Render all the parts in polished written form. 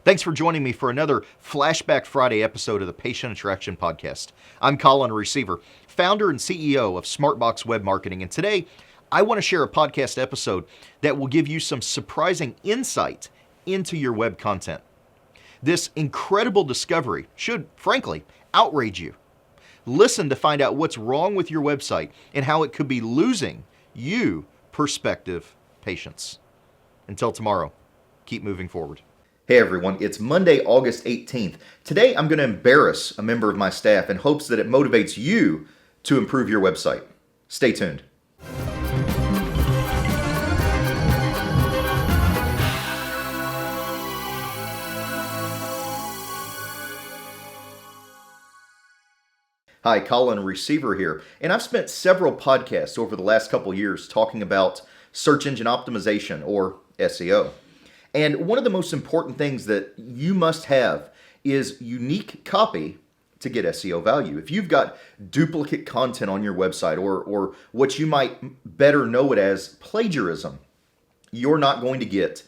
Thanks for joining me for another Flashback Friday episode of the Patient Attraction Podcast. I'm Colin Receiver, founder and CEO of SmartBox Web Marketing, and today I want to share a podcast episode that will give you some surprising insight into your web content. This incredible discovery should, frankly, outrage you. Listen to find out what's wrong with your website and how it could be losing you prospective patients. Until tomorrow, keep moving forward. Hey everyone, it's Monday, August 18th. Today I'm going to embarrass a member of my staff in hopes that it motivates you to improve your website. Stay tuned. Hi, Colin Receiver here, and I've spent several podcasts over the last couple years talking about search engine optimization, or SEO. And one of the most important things that you must have is unique copy to get SEO value. If you've got duplicate content on your website or what you might better know it as plagiarism, you're not going to get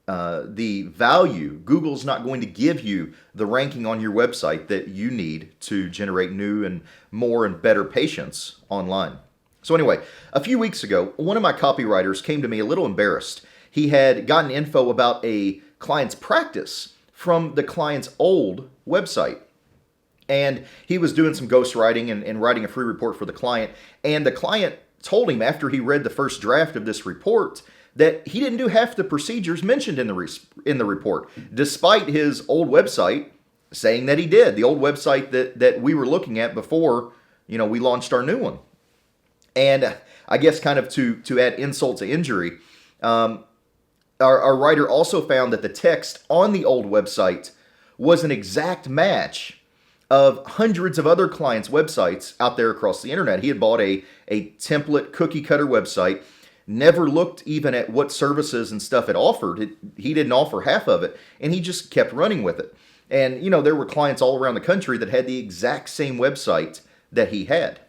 the value. Google's not going to give you the ranking on your website that you need to generate new and more and better patients online. So anyway, a few weeks ago, one of my copywriters came to me a little embarrassed. He had gotten info about a client's practice from the client's old website. And he was doing some ghostwriting and writing a free report for the client. And the client told him after he read the first draft of this report that he didn't do half the procedures mentioned in the report, despite his old website saying that he did. The old website that we were looking at before, we launched our new one. And I guess kind of to add insult to injury, Our writer also found that the text on the old website was an exact match of hundreds of other clients' websites out there across the internet. He had bought a template cookie cutter website, never looked even at what services and stuff it offered. He didn't offer half of it, and he just kept running with it. And, there were clients all around the country that had the exact same website that he had.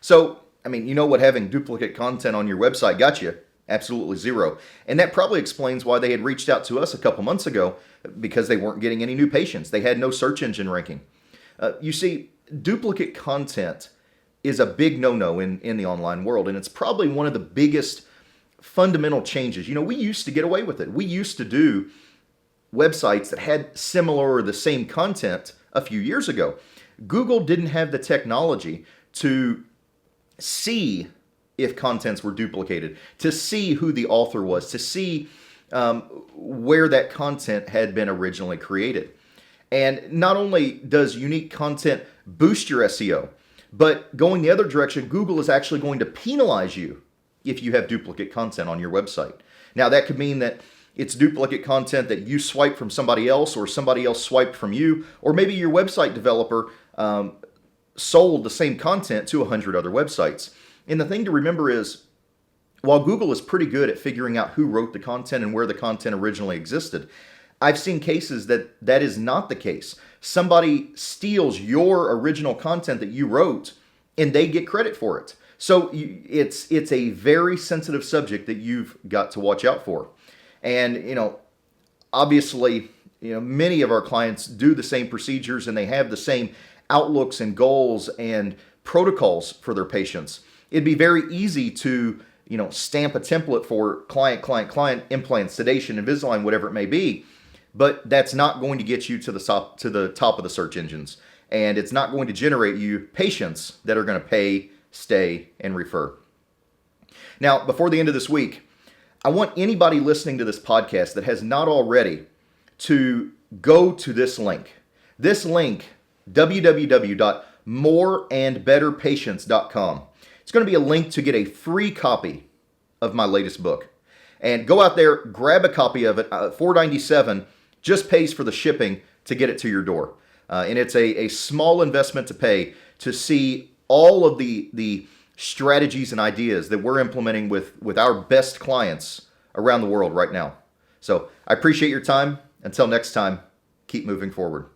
So, what having duplicate content on your website got you? Absolutely zero. And that probably explains why they had reached out to us a couple months ago, because they weren't getting any new patients. They had no search engine ranking. You see, duplicate content is a big no-no in the online world, and it's probably one of the biggest fundamental changes. We used to get away with it. We used to do websites that had similar or the same content a few years ago. Google didn't have the technology to see if contents were duplicated, to see who the author was, to see where that content had been originally created. And not only does unique content boost your SEO, but going the other direction, Google is actually going to penalize you if you have duplicate content on your website. Now, that could mean that it's duplicate content that you swiped from somebody else, or somebody else swiped from you, or maybe your website developer sold the same content to 100 other websites. And the thing to remember is, while Google is pretty good at figuring out who wrote the content and where the content originally existed, I've seen cases that is not the case. Somebody steals your original content that you wrote, and they get credit for it. So it's a very sensitive subject that you've got to watch out for. And, obviously, many of our clients do the same procedures, and they have the same outlooks and goals and protocols for their patients. It'd be very easy to, stamp a template for client, implant, sedation, Invisalign, whatever it may be, but that's not going to get you to the top of the search engines, and it's not going to generate you patients that are going to pay, stay, and refer. Now, before the end of this week, I want anybody listening to this podcast that has not already to go to this link. This link, www.moreandbetterpatients.com. It's going to be a link to get a free copy of my latest book. And go out there, grab a copy of it. $4.97 just pays for the shipping to get it to your door. And it's a small investment to pay to see all of the strategies and ideas that we're implementing with our best clients around the world right now. So I appreciate your time. Until next time, keep moving forward.